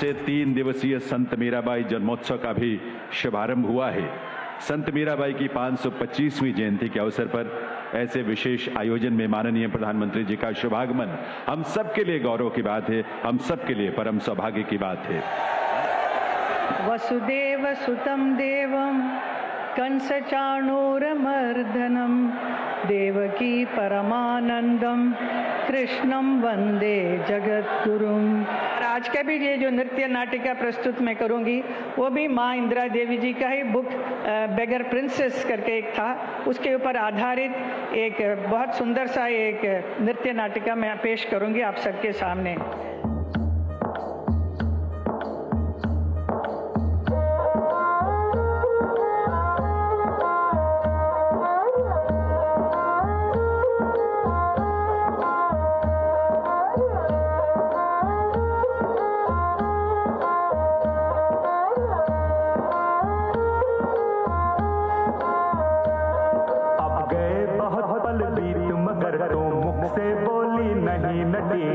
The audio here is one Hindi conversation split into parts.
से 3 दिवसीय संत मीराबाई जन्मोत्सव का भी शुभारंभ हुआ है। संत मीराबाई की 525वीं जयंती के अवसर पर ऐसे विशेष आयोजन में माननीय प्रधानमंत्री जी का शुभागमन हम सबके लिए गौरव की बात है, हम सबके लिए परम सौभाग्य की बात है। वसुदेव सुतं देवं कंसचाणूरमर्दनं देवकी परमानंदम कृष्णं वंदे जगद्गुरुं। आज का भी ये जो नृत्य नाटिका प्रस्तुत मैं करूंगी वो भी माँ इंदिरा देवी जी का ही बुक बेगर प्रिंसेस करके एक था, उसके ऊपर आधारित एक बहुत सुंदर सा एक नृत्य नाटिका मैं पेश करूंगी आप सबके सामने। मगर तो मुख से बोली नहीं नटी।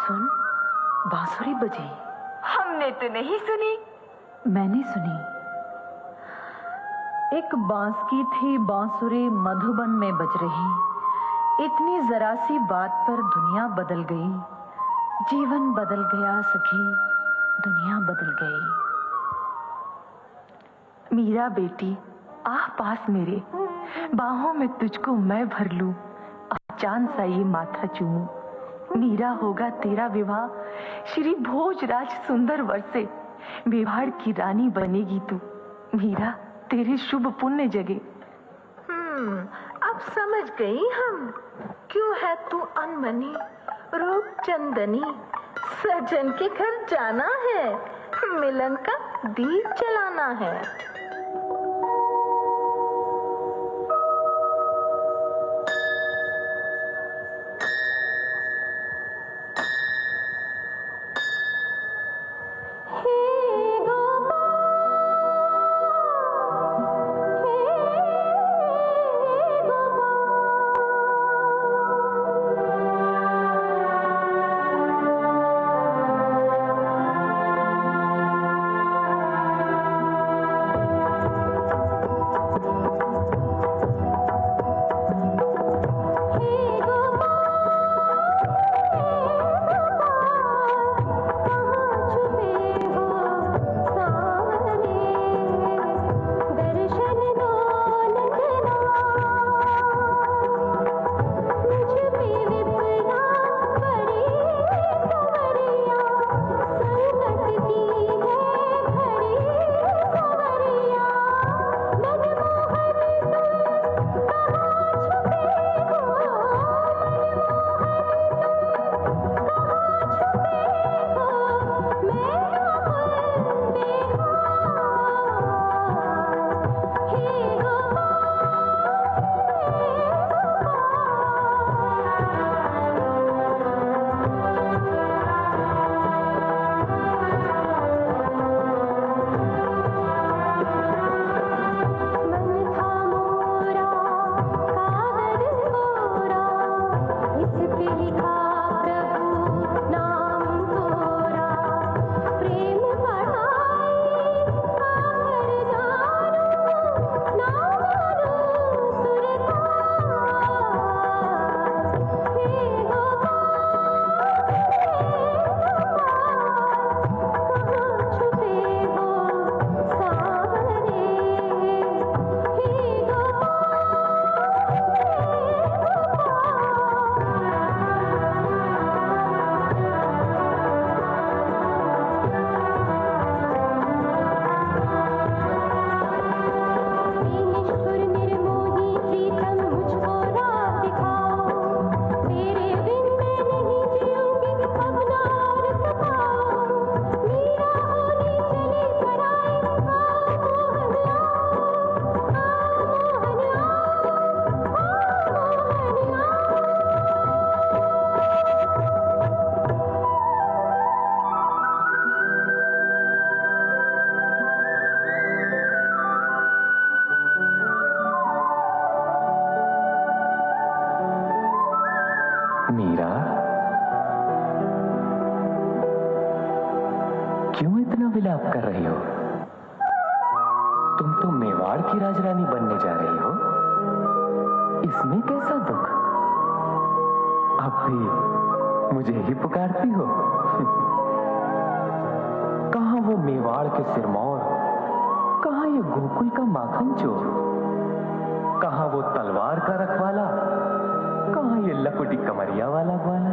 सुन, बांसुरी बजी। हमने तो नहीं सुनी। मैंने सुनी। एक बांस की थी बांसुरी मधुबन में बज रही। इतनी जरा सी बात पर दुनिया बदल गई। जीवन बदल गया सखी, दुनिया बदल गई। मीरा बेटी, आ पास मेरे, बाहों में तुझको मैं भर लूं, चांद सा ये माथा चूमूं। मीरा होगा तेरा विवाह श्री भोजराज सुंदर वर से, मेवाड़ की रानी बनेगी तू। मीरा तेरे शुभ पुण्य जगे। अब समझ गई हम, क्यों है तू अनमनी रूप चंदनी। सजन के घर जाना है, मिलन का दीप जलाना है। मीरा, क्यों इतना विलाप कर रही हो? तुम तो मेवाड़ की राजरानी बनने जा रही हो। इसमें कैसा दुख? अब भी मुझे ही पुकारती हो? कहां वो मेवाड़ के सिरमौर, कहां ये गोकुल का माखन चोर, कहां वो तलवार का रखवाला, कहां ये लकुटी कमरिया वाला ग्वाला।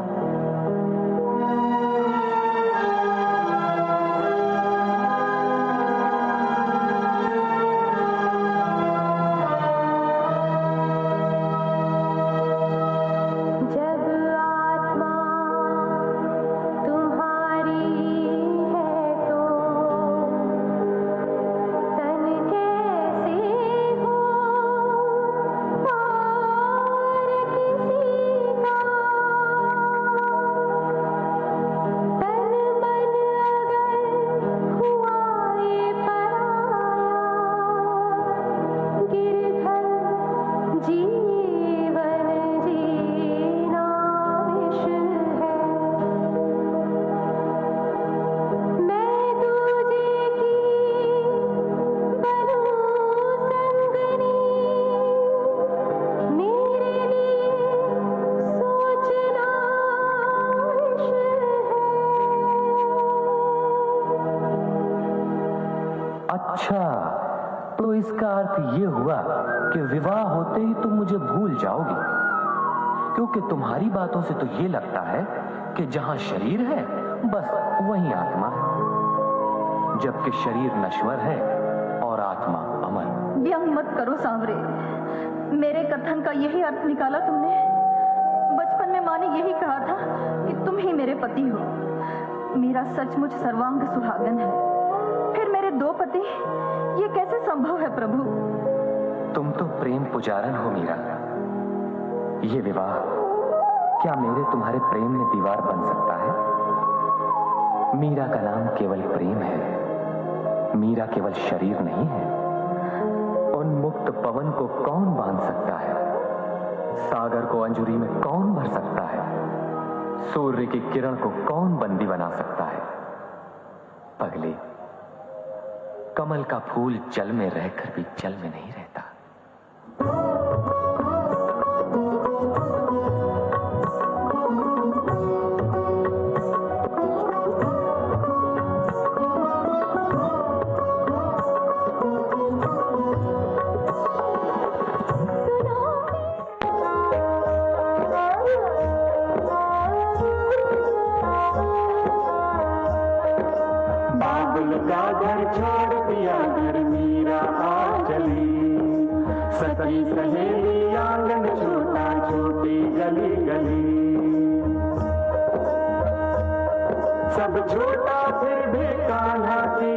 अच्छा, तो इसका अर्थ ये हुआ कि विवाह होते ही तुम मुझे भूल जाओगी, क्योंकि तुम्हारी बातों से तो ये लगता है कि जहां शरीर है बस वहीं आत्मा है, जबकि शरीर नश्वर है और आत्मा अमर। व्यंग मत करो सांवरे, मेरे कथन का यही अर्थ निकाला तुमने। बचपन में माँ ने यही कहा था कि तुम ही मेरे पति हो। मेरा सचमुच सर्वांग सुहागन है, फिर मेरे दो पति, ये कैसे संभव है प्रभु? तुम तो प्रेम पुजारन हो मीरा। ये विवाह क्या मेरे तुम्हारे प्रेम में दीवार बन सकता है? मीरा का नाम केवल प्रेम है, मीरा केवल शरीर नहीं है। उन्मुक्त पवन को कौन बांध सकता है? सागर को अंजुरी में कौन भर सकता है? सूर्य की किरण को कौन बंदी बना सकता है? पगली, कमल का फूल जल में रहकर भी जल में नहीं रहता। बाबुल का घर छोड़ दिया, घर मीरा आ चली। सखी सहेली आंगन छोटा, छोटी गली गली। सब छोटा फिर भी कान्हा की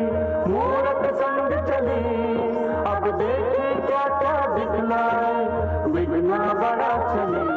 मूरत संग चली। अब देखे क्या क्या दिखलाए, बिगना बड़ा चली।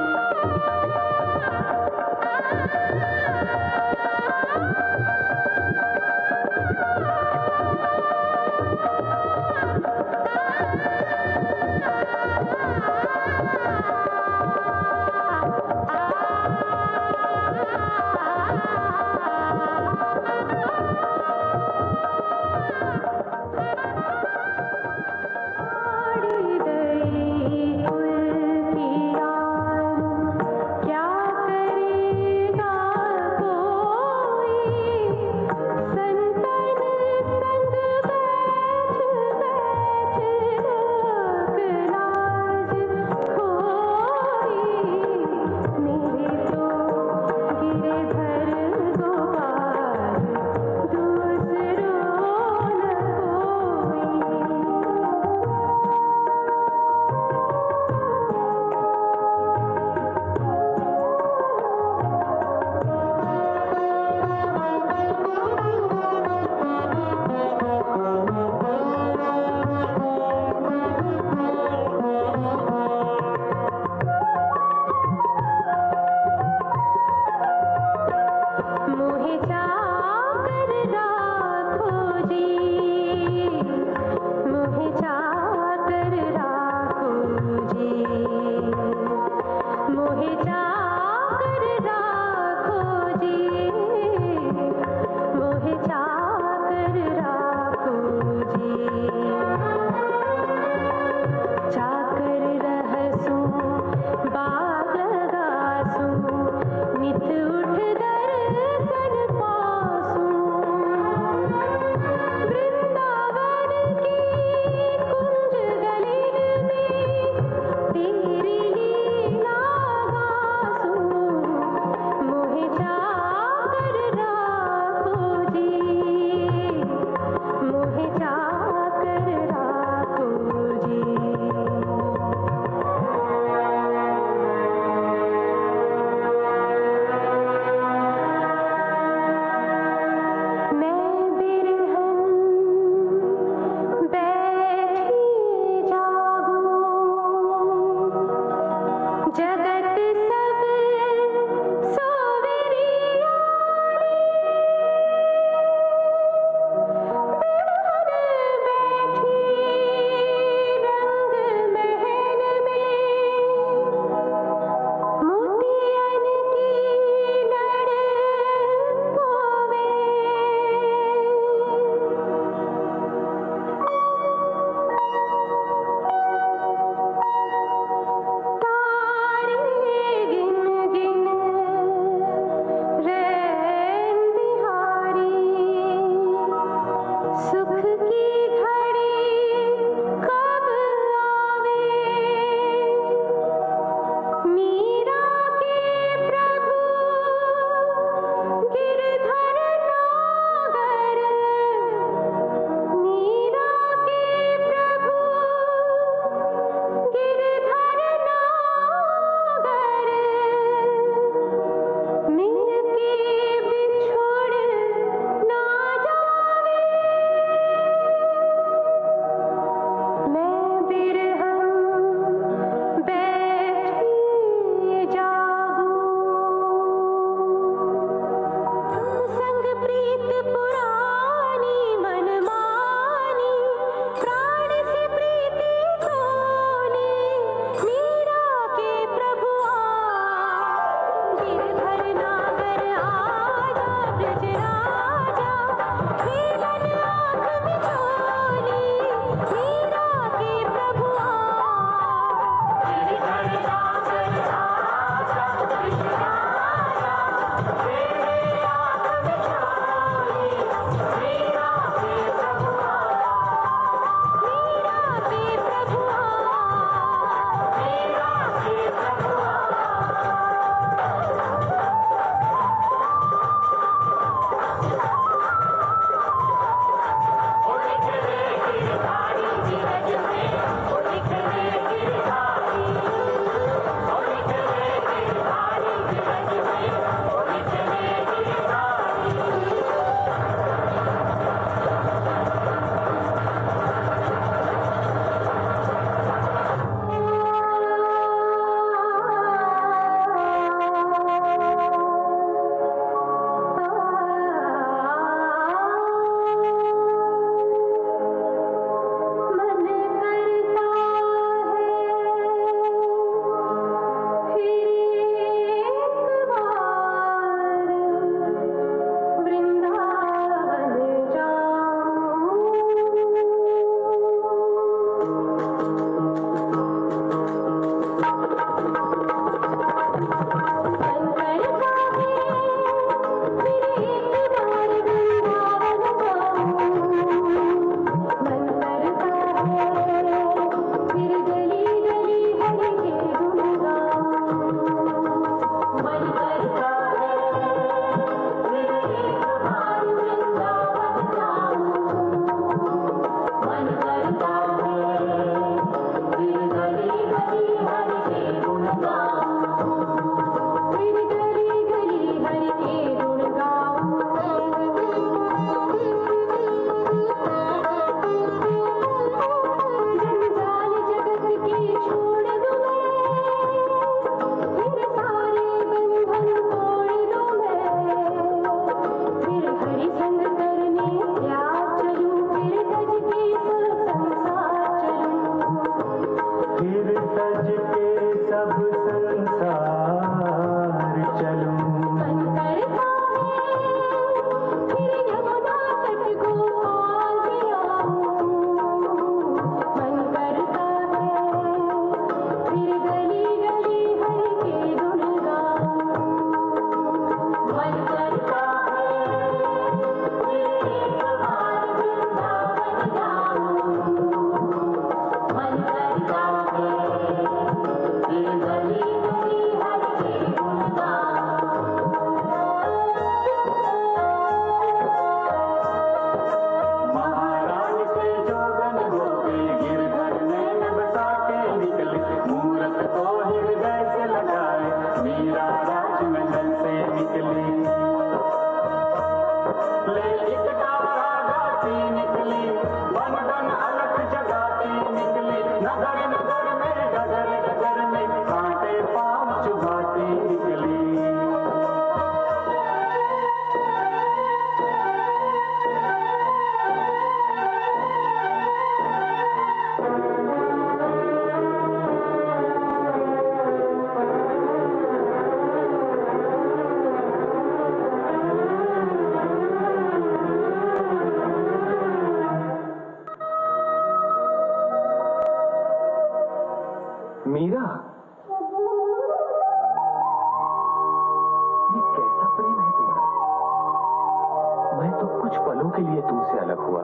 कुछ पलों के लिए तुमसे अलग हुआ,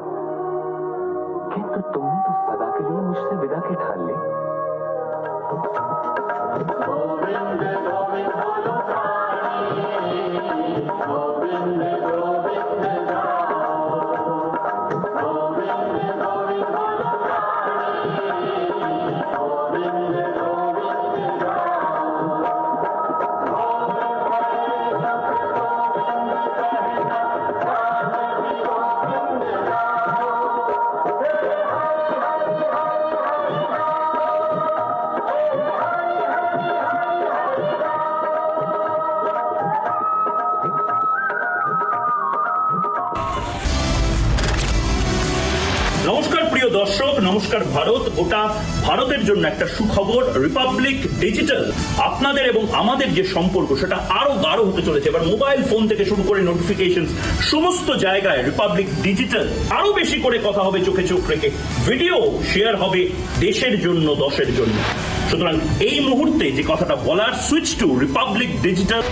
किंतु तुमने तो सदा के लिए मुझसे विदा की ठान ली। নমস্কার প্রিয় দর্শক, নমস্কার ভারত। গোটা ভারতের জন্য একটা সুখবর, রিপাবলিক ডিজিটাল আপনাদের এবং আমাদের যে সম্পর্ক সেটা আরো গাঢ় হতে চলেছে। এবার মোবাইল ফোন থেকে শুরু করে নোটিফিকেশন সমস্ত জায়গায় রিপাবলিক ডিজিটাল আরো বেশি করে কথা হবে চোখে চোখ রেখে, ভিডিও শেয়ার হবে দেশের জন্য, দশের জন্য। সুতরাং এই মুহূর্তে যে কথাটা বলার, সুইচ টু রিপাবলিক ডিজিটাল।